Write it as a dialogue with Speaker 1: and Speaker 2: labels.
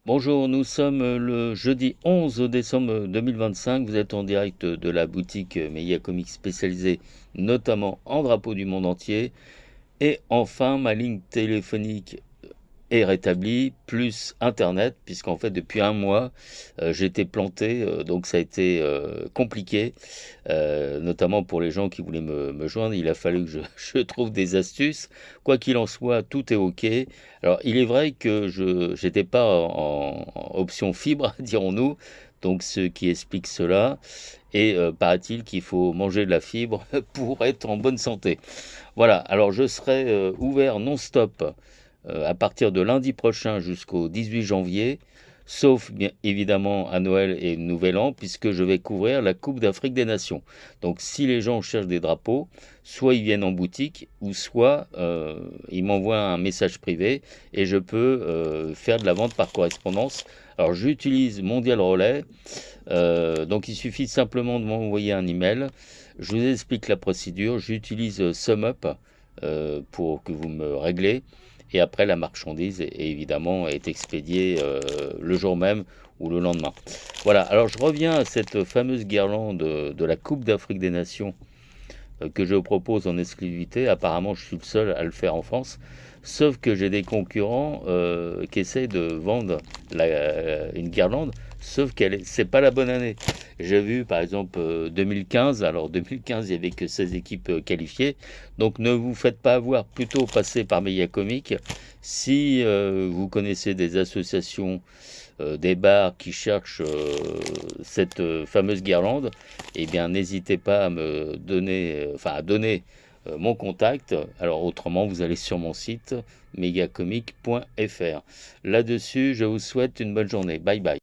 Speaker 1: Bonjour, nous sommes le jeudi 11 décembre 2025. Vous êtes en direct de la boutique Media Comics spécialisée notamment en drapeaux du monde entier. Et enfin, ma ligne téléphonique est rétablie, plus Internet, puisqu'en fait, depuis un mois, j'étais planté, donc ça a été compliqué, notamment pour les gens qui voulaient me joindre. Il a fallu que je trouve des astuces. Quoi qu'il en soit, tout est OK. Alors, il est vrai que je n'étais pas en option fibre, dirons-nous, donc ce qui explique cela. Et paraît-il qu'il faut manger de la fibre pour être en bonne santé. Voilà, alors je serai ouvert non-stop à partir de lundi prochain jusqu'au 18 janvier, sauf bien évidemment à Noël et Nouvel An, puisque je vais couvrir la Coupe d'Afrique des Nations. Donc si les gens cherchent des drapeaux, soit ils viennent en boutique, ou soit ils m'envoient un message privé et je peux faire de la vente par correspondance. Alors j'utilise Mondial Relay, donc il suffit simplement de m'envoyer un email. Je vous explique la procédure. J'utilise SumUp pour que vous me réglez. Et après, la marchandise, évidemment, est expédiée le jour même ou le lendemain. Voilà, alors je reviens à cette fameuse guirlande de la Coupe d'Afrique des Nations que je propose en exclusivité. Apparemment, je suis le seul à le faire en France. Sauf que j'ai des concurrents qui essayent de vendre une guirlande, sauf c'est pas la bonne année. J'ai vu par exemple 2015, alors 2015 il n'y avait que 16 équipes qualifiées, donc ne vous faites pas avoir, plutôt passer par Media Comics. Si vous connaissez des associations, des bars qui cherchent cette fameuse guirlande, eh bien n'hésitez pas à me donner, à donner mon contact. Alors autrement, vous allez sur mon site megacomic.fr. Là-dessus, je vous souhaite une bonne journée. Bye bye.